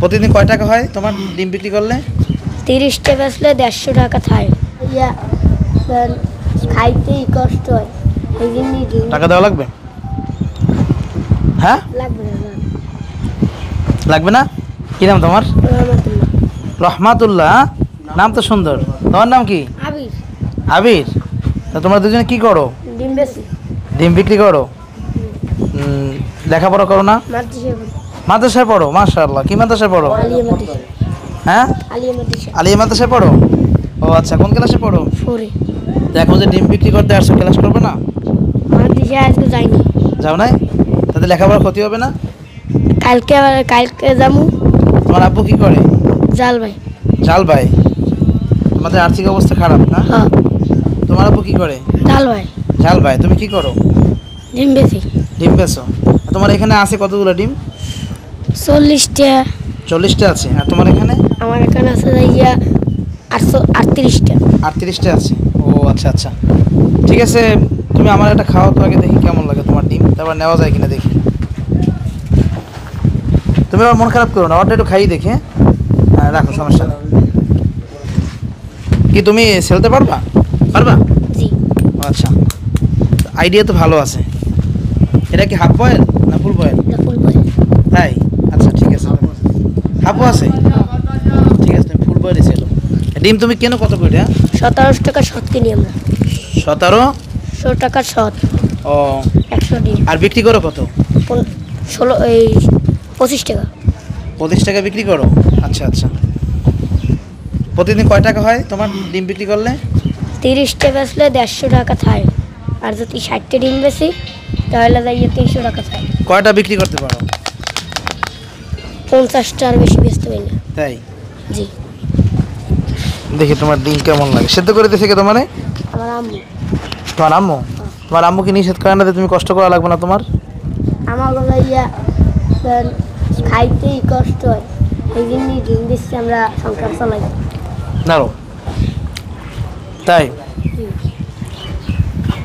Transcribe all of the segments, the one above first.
প্রতিদিন কয় টাকা হয় তোমার ডিম বিক্রি করলে? 30টা বেচলে 150 টাকা থাকে। খাইতেই কষ্ট হয়, এই জন্যই টাকা দেওয়া লাগবে? হ্যাঁ লাগবে না। লাগবে না? কি নাম তোমার? রহমাতুল্লাহ। নাম তো সুন্দর। তোমার নাম কি? আবির। আবির। তা তোমরা দুজনে কি করো? ডিম বেশি। ডিম বিক্রি করো? লেখাপড়া করো না? মাদ্রাসায় পড়ো? মাশাআল্লাহ। কি মাদ্রাসায় পড়ো? হ্যাঁ, আলিয়া মাদ্রাসায় পড়ো। ও আচ্ছা, কোন ক্লাসে পড়ো? 4 এ। দেখো যে ডিম বিক্রি করতে আসছো, ক্লাস করবে না? মাদ্রাসায় আজকে যাইনি। যাও নাই? তাতে লেখাপড়ার ক্ষতি হবে না? কালকে যাবো। তোমার আব্বু কি করে? জাল ভাই। জাল ভাই। তোমাদের আর্থিক অবস্থা খারাপ না? হ্যাঁ। তোমার আব্বু কি করে? জাল ভাই। জাল ভাই। তুমি কি করো? ডিম বেশি। ডিম বেচো। তোমার এখানে আছে কতগুলো ডিম? 40টা। 40টা আছে। আর তোমার এখানে? আমার এখানে আছে যাইয়া 838টা। 38টা আছে। ও আচ্ছা আচ্ছা, ঠিক আছে। তুমি আমার একটা খাওয়া তো আগে, দেখি কেমন লাগে তোমার ডিম, তারপর নেওয়া যায় কিনা দেখি। তুমি আবার মন খারাপ করো না, ওটা একটু খাইয়ে দেখে। হ্যাঁ রাখো, সমস্যা নেই। কি তুমি সেলতে পারবা? পারবা? জি। আচ্ছা, আইডিয়া তো ভালো আছে। এটা কি হাফ বয়েল না ফুল বয়েল? ফুল বয়েল। তাই? আচ্ছা ঠিক আছে, হাফও আছে। ঠিক আছে, তুমি ফুল বয়েলই ছিল। ডিম তুমি কেন কত করে? 17 টাকা শত কিনি আমরা। 1700 টাকা শত। ও, 100 ডিম। আর বিক্রি করো কত? 25 টাকা। 25 টাকা বিক্রি করো? আচ্ছা আচ্ছা। প্রতিদিন কয় টাকা হয় তোমার ডিম বিক্রি করলে? 30টা বেচলে 150 টাকা থাকে। আর যদি 60টা ডিম বেশি তাহলে যাইয়ে 300 টাকা থাকে। কয়টা বিক্রি করতে পারো? 50টার বেশি বেচতে পারি না। তাই? জি। দেখি তোমার ডিম কেমন লাগে। সেদ্ধ করে দিয়েছে কে তোমার? আমার আম্মু। তোমার আম্মু? তোমার আম্মু কি নিষেধ করে না যে তুমি কষ্ট করা লাগবে না তোমার? আমার যাইয়া খাইতেই কষ্ট হয়, এই জন্যই ডিম বেশি আমরা সংসার চালাই। নাও। তাই?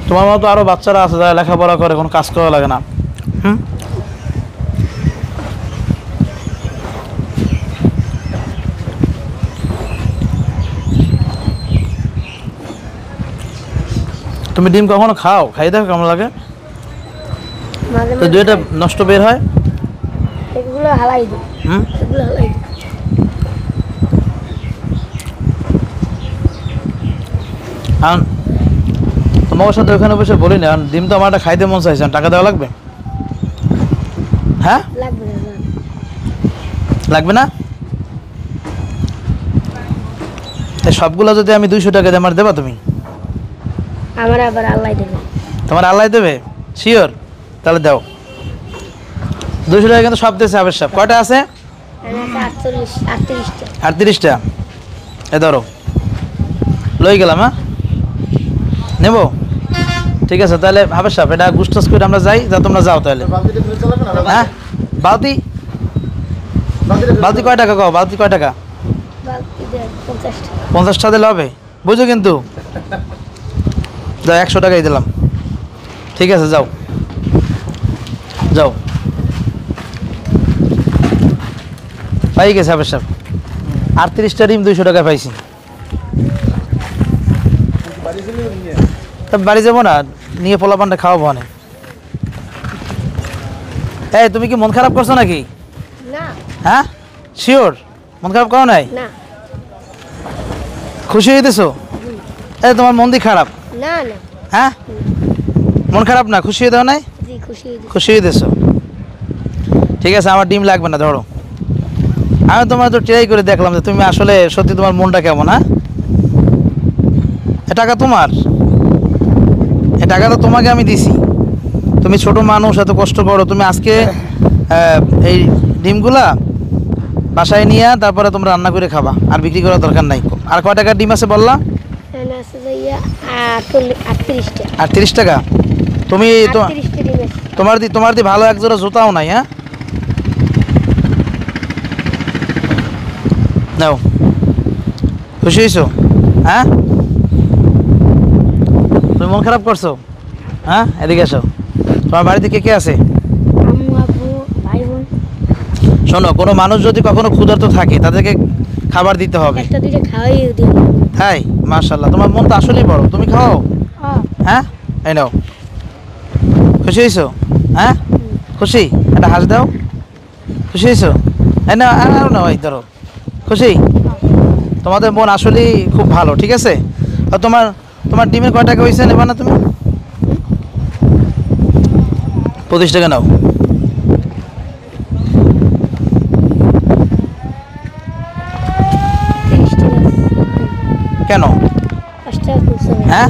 তোমার মতো আরো বাচ্চারা আছে যারা লেখাপড়া করে, কোনো কাজ করা লাগে না। হুম, তুমি ডিম কখনো খাও? খাই দেখো কেমন লাগে। তো দুইটা নষ্ট বের হয়, এগুলো হালাই দিই। এগুলো হালাই দিই। তোমার সাথে ওখানে বসে বলি না, ডিম তো আমার একটা খাইতে মন চাইছে, টাকা দেওয়া লাগবে? হ্যাঁ লাগবে না। লাগবে না? এই সবগুলো যদি আমি 200 টাকা দিয়ে আমার দেবা তুমি? আমার আবার আল্লাহ দেবে। তোমার আল্লাহ দেবে? শিওর? তাহলে দাও। 200 টাকা কিন্তু সব দিয়েছে আবেশ সাহেব। কয়টা আছে? 38টা। 38টা। এ ধরো, লই গেলাম। হ্যাঁ নেবো? ঠিক আছে, তাহলে হাবেশ সাহেব এটা গুস্টাস করে আমরা যাই। তোমরা যাও তাহলে। হ্যাঁ, বালতি বালতি কয় টাকা কও? বালতি কয় টাকা? 50 টাকা দিলে হবে? বুঝো কিন্তু। যাও, 100 টাকাই দিলাম। ঠিক আছে, যাও যাও। পাই গেছে হাবেশ সাহেব। 38টা ডিম 200 টাকায় পাইছি। বাড়ি যাবো না, নিয়ে পোলা পান্ডা খাওয়াবো অনেক। এই তুমি কি মন খারাপ করছো নাকি? না। হ্যাঁ শিওর? মন খারাপ করো নাই? না। খুশি হইতেছো? এই তোমার মন দি খারাপ? না না। হ্যাঁ, মন খারাপ না, খুশি হয়ে দাও নাই? জি, খুশি হইতেছো? ঠিক আছে, আমার ডিম লাগবে না, ধরো। আমি তোমার তো ট্রাই করে দেখলাম যে তুমি আসলে সত্যি তোমার মনটা কেমন। হ্যাঁ, এ টাকা তোমার, এ টাকা তো তোমাকে আমি দিছি। তুমি ছোট মানুষ, এত কষ্ট করো। তুমি আজকে এই ডিমগুলা বাসায় নিয়ে তারপরে তোমরা রান্না করে খাবা, আর বিক্রি করার দরকার নাই। আর কয় টাকার ডিম আছে বললা? 38 টাকা। তুমি তোমার দি ভালো এক জোড়া জুতাও নাই। হ্যাঁ, নাও। খুশি হয়েছো? হ্যাঁ, তুমি মন খারাপ করছো? হ্যাঁ, এদিকে এসো। তোমার বাড়িতে কে কে আছে? আম্মু, আব্বু, ভাই বোন। শোনো, কোনো মানুষ যদি কখনো ক্ষুধার্ত থাকে তাদেরকে খাবার দিতে হবে। একটা দুইটা খাওয়াই দিই। তাই মাশাআল্লাহ, তোমার মন তো আসলেই বড়। তুমি খাও, হ্যাঁ? এই নাও। খুশি হয়েছো? হ্যাঁ, খুশি? একটা হাস দাও। খুশি হয়েছো? এই না, আর না, এই ধরো। খুশি? তোমাদের মন আসলেই খুব ভালো, ঠিক আছে। আর তোমার তোমার ডিমের কয় টাকা হয়েছে, নেবা না তুমি? 25 টাকা নাও। কেন? হ্যাঁ?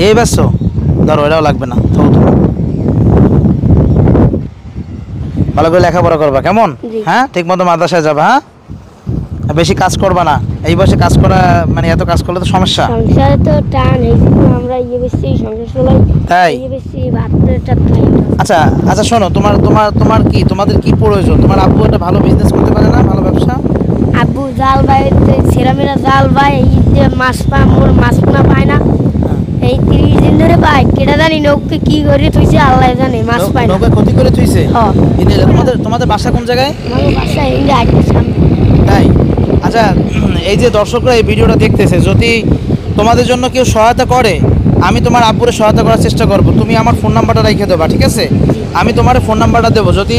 এই ব্যস্ত ধরো, এটাও লাগবে না। থাও তুমি। ভালো করে লেখাপড়া করবা, কেমন? জি। হ্যাঁ, ঠিক মতো মাদ্রাসায় যাবা। হ্যাঁ, আর বেশি কাজ করবা না। এই বয়সে কাজ করা মানে এত কাজ করলে তো সমস্যা। সংসারে তো টান, এই জন্য আমরা বেশি সংসার চলাই। তাই? বেশি ভাতটা খাই আমরা। আচ্ছা আচ্ছা, শোনো, তোমাদের কি প্রয়োজন? তোমার আব্বু একটা ভালো বিজনেস করতে পারে না, ভালো ব্যবসা? আব্বু জাল ভাই, ছেলেমেয়েরা জাল ভাই, এই যে মাছ না পায় না। এই 30 দিন ধরে পায়, কেটা জানি নৌকে কি করে তুইছে আল্লাহ জানে, মাছ পায় না। নৌকা ক্ষতি করে থুইছে? হ্যাঁ। তোমাদের বাসা কোন জায়গায়? আমার বাসা এই আটটা সামনে। তাই? আচ্ছা, এই যে দর্শকরা এই ভিডিওটা দেখতেছে, যদি তোমাদের জন্য কেউ সহায়তা করে, আমি তোমার আব্বুরে সহায়তা করার চেষ্টা করব। তুমি আমার ফোন নাম্বারটা রেখে দেবা, ঠিক আছে? আমি তোমার ফোন নাম্বারটা দেবো। যদি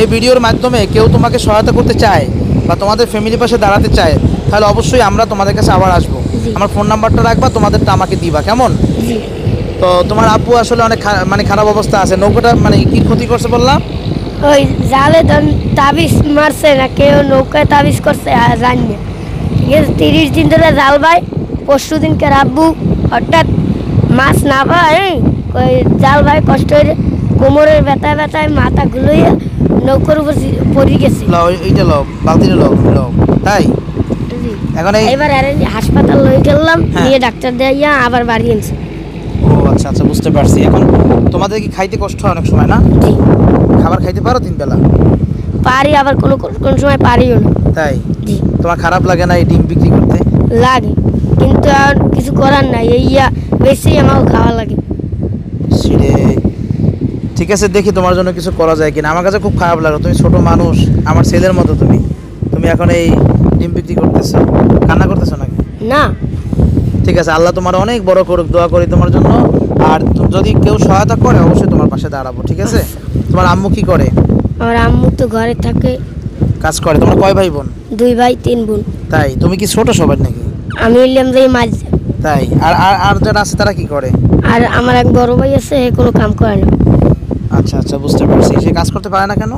এই ভিডিওর মাধ্যমে কেউ তোমাকে সহায়তা করতে চায় বা তোমাদের ফ্যামিলির পাশে দাঁড়াতে চায়, তাহলে অবশ্যই আমরা তোমাদের কাছে আবার আসবো। জি। আমার ফোন নাম্বারটা রাখবা, তোমাদেরটা আমাকে দিবা, কেমন? জি। তো তোমার আব্বু আসলে অনেক মানে খারাপ অবস্থা আছে। নৌকাটা মানে কি ক্ষতি করছে বললাম? ওই জালে তাবিজ মারছে না কেউ, নৌকায় তাবিজ করছে জানি না, ঠিক আছে। 30 দিন ধরে জাল ভাই, পরশু দিনকে আব্বু হঠাৎ মাছ না পায়, ওই জাল ভাই কষ্ট হয়ে কোমরের ব্যথায় মাথা ঘুলিয়ে নৌকার উপর পড়ে গেছে। লও, এইটা লও, বালতিটা লও, লও। তাই? জি। এখন এই এবার হাসপাতাল লয়ে গেলাম, হ্যাঁ। নিয়ে ডাক্তার দেখাইয়া আবার বাড়ি আনছে। ও আচ্ছা আচ্ছা, বুঝতে পারছি। এখন তোমাদের কি খাইতে কষ্ট হয় অনেক সময় না? জি। খাবার খাইতে পারো 3 বেলা? পারি, আবার কোন সময় পারিও না। তাই? জি। তোমার খারাপ লাগে না এই ডিম বিক্রি করতে? লাগে, কিন্তু আর কিছু করার নাই, এই বেশি আমাকে খাওয়া লাগে। সিরে, ঠিক আছে, দেখি তোমার জন্য কিছু করা যায় কিনা। আমার কাছে খুব খারাপ লাগে, তুমি ছোট মানুষ, আমার ছেলের মতো। তুমি এখন এই ডিম বিক্রি করতেছো, কান্না করতেছো নাকি? না। ঠিক আছে, আল্লাহ তোমার অনেক বড় করুক, দোয়া করি তোমার জন্য। আর যদি কেউ সহায়তা করে অবশ্যই তোমার পাশে দাঁড়াবো, ঠিক আছে? তোমার আম্মু কি করে? আমার আম্মু তো ঘরে থাকে, কাজ করে। তোমরা কয় ভাই বোন? 2 ভাই 3 বোন। তাই? তুমি কি ছোট সবার নাকি? আমি হইলাম যে মাঝ। তাই? আর আর আর যারা আছে তারা কি করে? আর আমার এক বড় ভাই আছে, সে কোনো কাম করে না। আচ্ছা আচ্ছা, বুঝতে পারছি। সে কাজ করতে পারে না কেন?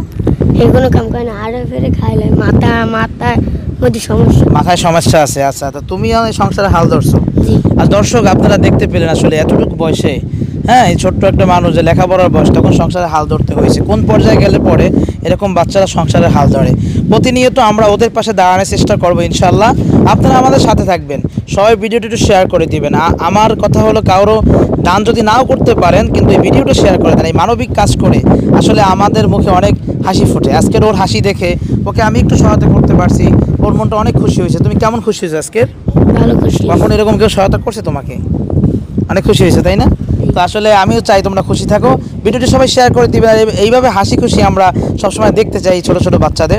এই কোনো কাম করে না, আরে ফেরে খাইলে মাথার মধ্যে সমস্যা। মাথায় সমস্যা আছে। আচ্ছা, তো তুমি এই সংসারে হাল ধরছো। জি। আর দর্শক আপনারা দেখতে পেলেন, আসলে এতটুকু বয়সে, হ্যাঁ, এই ছোট্ট একটা মানুষ যে লেখাপড়ার বয়স, তখন সংসারে হাল ধরতে হয়েছে। কোন পর্যায়ে গেলে পরে এরকম বাচ্চারা সংসারে হাল ধরে। প্রতিনিয়ত আমরা ওদের পাশে দাঁড়ানোর চেষ্টা করবো, ইনশাল্লাহ। আপনারা আমাদের সাথে থাকবেন, সবাই ভিডিওটি একটু শেয়ার করে দিবেন। আমার কথা হলো, কারো দান যদি নাও করতে পারেন, কিন্তু এই ভিডিওটা শেয়ার করে দেন। এই মানবিক কাজ করে আসলে আমাদের মুখে অনেক হাসি ফোটে। আজকের ওর হাসি দেখে ওকে আমি একটু সহায়তা করতে পারছি, ওর মনটা অনেক খুশি হয়েছে। তুমি কেমন খুশি হয়েছো আজকের? ভালো খুশি। কখন এরকম কেউ সহায়তা করছে তোমাকে? অনেক খুশি হয়েছে, তাই না? তো আসলে আমিও চাই তোমরা খুশি থাকো। ভিডিওটি সবাই শেয়ার করে দিবে। আর এইভাবে হাসি খুশি আমরা সবসময় দেখতে চাই ছোট ছোট বাচ্চাদের।